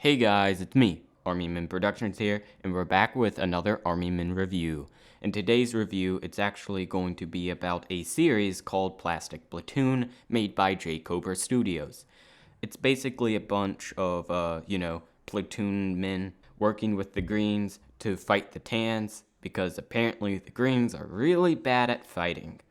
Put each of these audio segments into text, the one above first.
Hey guys, it's me, Armyman Productions here, and we're back with another Armyman review. In today's review, it's actually going to be about a series called Platoon, made by J Cobra Studios. It's basically a bunch of, platoon men working with the Greens to fight the Tans, because apparently the Greens are really bad at fighting.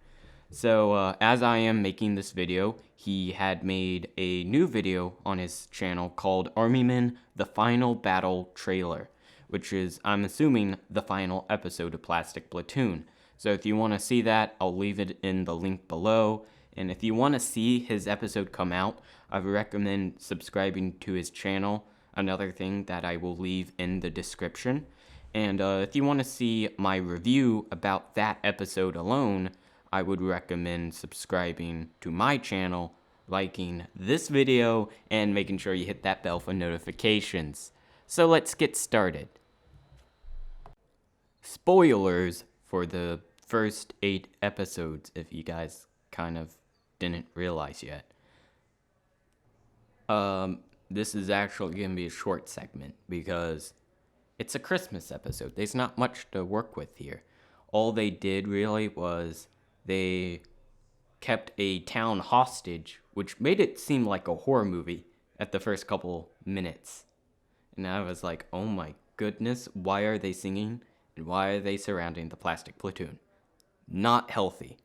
So, as I am making this video, he had made a new video on his channel called Armyman, The Final Battle Trailer, which is, I'm assuming, the final episode of Plastic Platoon. So if you want to see that, I'll leave it in the link below. And if you want to see his episode come out, I would recommend subscribing to his channel, another thing that I will leave in the description. And if you want to see my review about that episode alone, I would recommend subscribing to my channel, liking this video, and making sure you hit that bell for notifications. So let's get started. Spoilers for the first 8 episodes, if you guys kind of didn't realize yet. This is actually going to be a short segment because it's a Christmas episode. There's not much to work with here. All they did really was they kept a town hostage, which made it seem like a horror movie at the first couple minutes. And I was like, oh my goodness, why are they singing? And why are they surrounding the plastic platoon? Not healthy.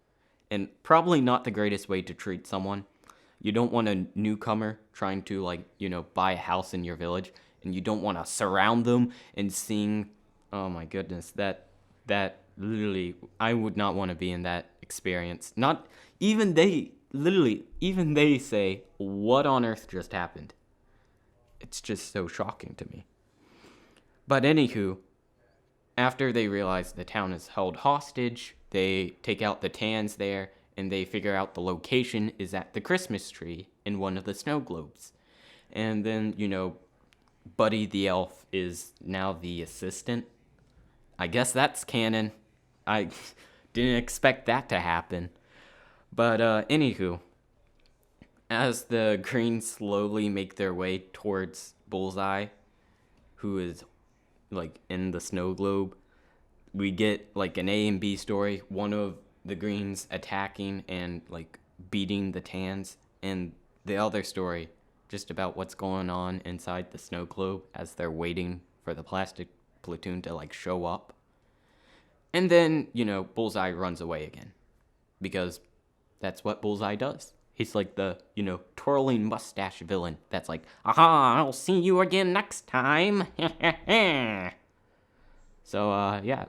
And probably not the greatest way to treat someone. You don't want a newcomer trying to, buy a house in your village. And you don't want to surround them and sing. Oh my goodness, that literally, I would not want to be in that experience. Not even they say, what on earth just happened? It's just so shocking to me. But anywho, after they realize the town is held hostage, they take out the Tans there, and they figure out the location is at the Christmas tree in one of the snow globes. And then, Buddy the elf is now the assistant. I guess that's canon. I didn't expect that to happen. But, anywho, as the Greens slowly make their way towards Bullseye, who is, in the snow globe, we get, an A and B story. One of the Greens attacking and, beating the Tans, and the other story just about what's going on inside the snow globe as they're waiting for the plastic platoon to, show up. And then, Bullseye runs away again. Because that's what Bullseye does. He's like the, twirling mustache villain that's like, aha, I'll see you again next time. So, yeah,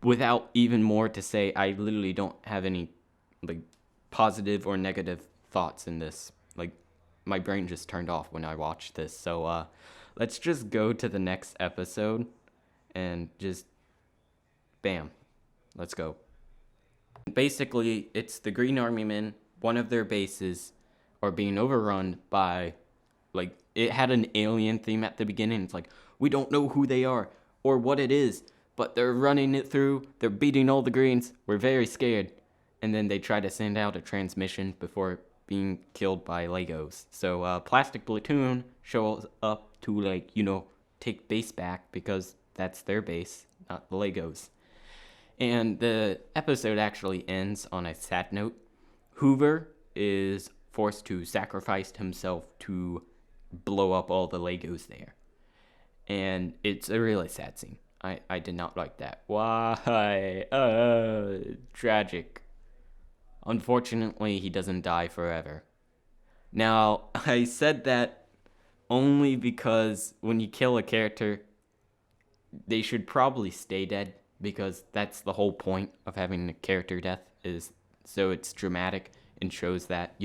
without even more to say, I literally don't have any, positive or negative thoughts in this. My brain just turned off when I watched this. So, let's just go to the next episode and just bam, let's go. Basically, it's the Green Army men, one of their bases, are being overrun by, it had an alien theme at the beginning. It's like, we don't know who they are or what it is, but they're running it through, they're beating all the Greens, we're very scared. And then they try to send out a transmission before being killed by Legos. So, Plastic Platoon shows up to, take base back because that's their base, not the Legos. And the episode actually ends on a sad note. Hoover is forced to sacrifice himself to blow up all the Legos there. And it's a really sad scene. I did not like that. Why? Tragic. Unfortunately, he doesn't die forever. Now, I said that only because when you kill a character, they should probably stay dead. Because that's the whole point of having a character death, is so it's dramatic and shows that,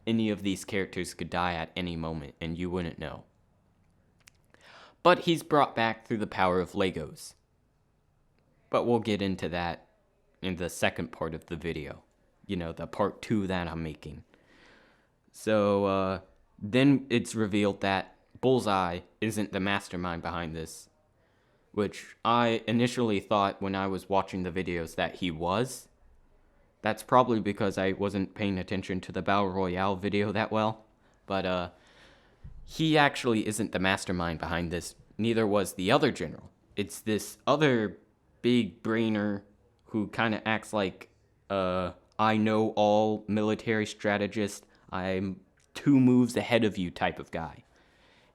any of these characters could die at any moment and you wouldn't know. But he's brought back through the power of Legos. But we'll get into that in the second part of the video. The part 2 that I'm making. So, then it's revealed that Bullseye isn't the mastermind behind this. Which I initially thought when I was watching the videos that he was. That's probably because I wasn't paying attention to the Battle Royale video that well. But, he actually isn't the mastermind behind this. Neither was the other general. It's this other big brainer who kind of acts like I know all military strategist. I'm 2 moves ahead of you type of guy.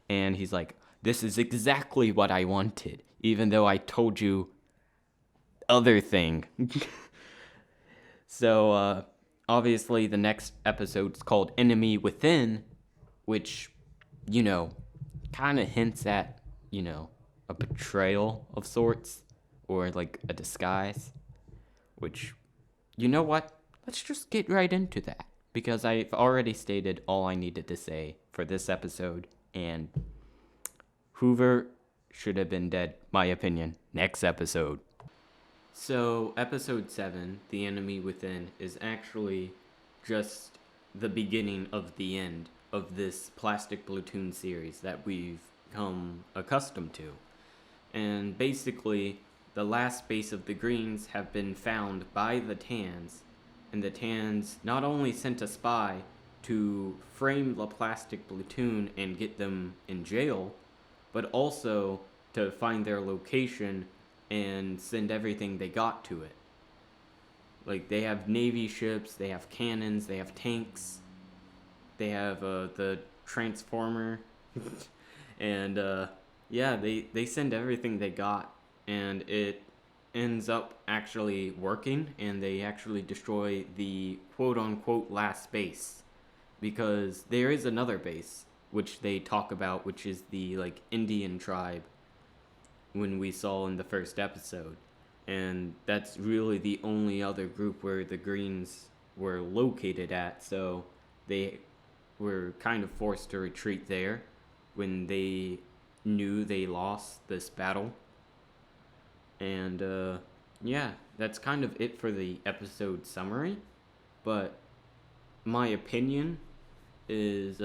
And he's like, this is exactly what I wanted, even though I told you other thing. So, obviously, the next episode's called Enemy Within, which, kind of hints at, a betrayal of sorts, or like a disguise, which, you know what? Let's just get right into that, because I've already stated all I needed to say for this episode, and Hoover should have been dead, my opinion. Next episode. So, episode 7, The Enemy Within, is actually just the beginning of the end of this Plastic Platoon series that we've come accustomed to. And basically, the last base of the Greens have been found by the Tans, and the Tans not only sent a spy to frame the Plastic Platoon and get them in jail, but also to find their location and send everything they got to it. Like, they have Navy ships, they have cannons, they have tanks, they have the Transformer, and they send everything they got, and it ends up actually working, and they actually destroy the quote-unquote last base, because there is another base, which they talk about, which is the, Indian tribe, when we saw in the first episode. And that's really the only other group where the Greens were located at, so they were kind of forced to retreat there when they knew they lost this battle. And that's kind of it for the episode summary. But my opinion is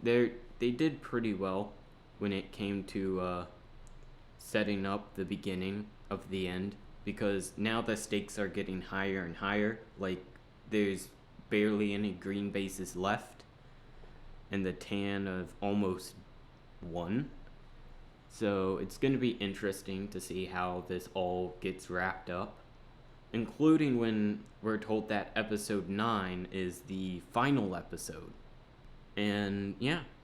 they did pretty well when it came to setting up the beginning of the end, because now the stakes are getting higher and higher. Like, there's barely any green bases left, and the Tan have almost won. So it's going to be interesting to see how this all gets wrapped up, including when we're told that episode 9 is the final episode. And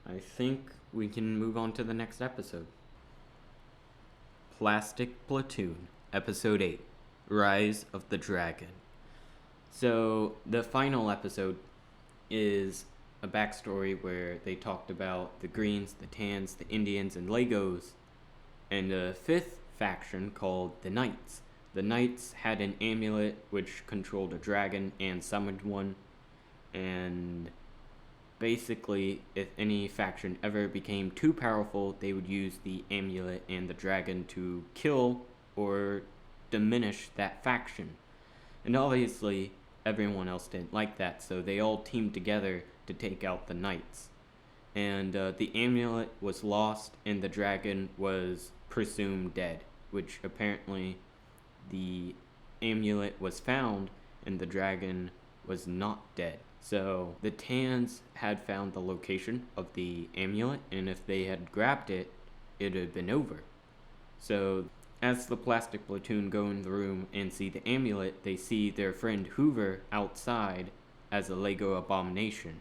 I think we can move on to the next episode. Plastic Platoon, Episode 8, Rise of the Dragon. So, the final episode is a backstory where they talked about the Greens, the Tans, the Indians, and Legos, and a 5th faction called the Knights. The Knights had an amulet which controlled a dragon and summoned one, and basically, if any faction ever became too powerful, they would use the amulet and the dragon to kill or diminish that faction. And obviously, everyone else didn't like that, so they all teamed together to take out the Knights. And the amulet was lost, and the dragon was presumed dead, which apparently the amulet was found, and the dragon was not dead. So the Tans had found the location of the amulet, and if they had grabbed it, it had been over. So as the Plastic Platoon go in the room and see the amulet, they see their friend Hoover outside as a Lego abomination,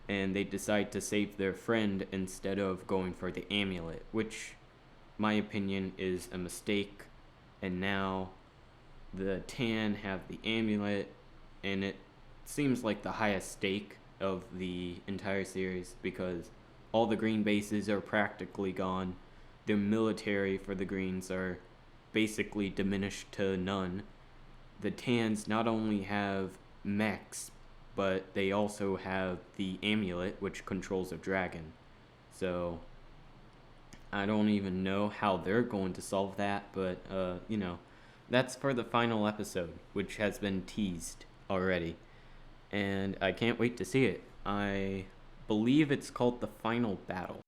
and they decide to save their friend instead of going for the amulet, which, my opinion, is a mistake. And now the Tan have the amulet, and it seems like the highest stake of the entire series, because all the green bases are practically gone. The military for the Greens are basically diminished to none. The Tans not only have mechs, but they also have the amulet, which controls a dragon. So I don't even know how they're going to solve that, but that's for the final episode, which has been teased already. And I can't wait to see it. I believe it's called The Final Battle.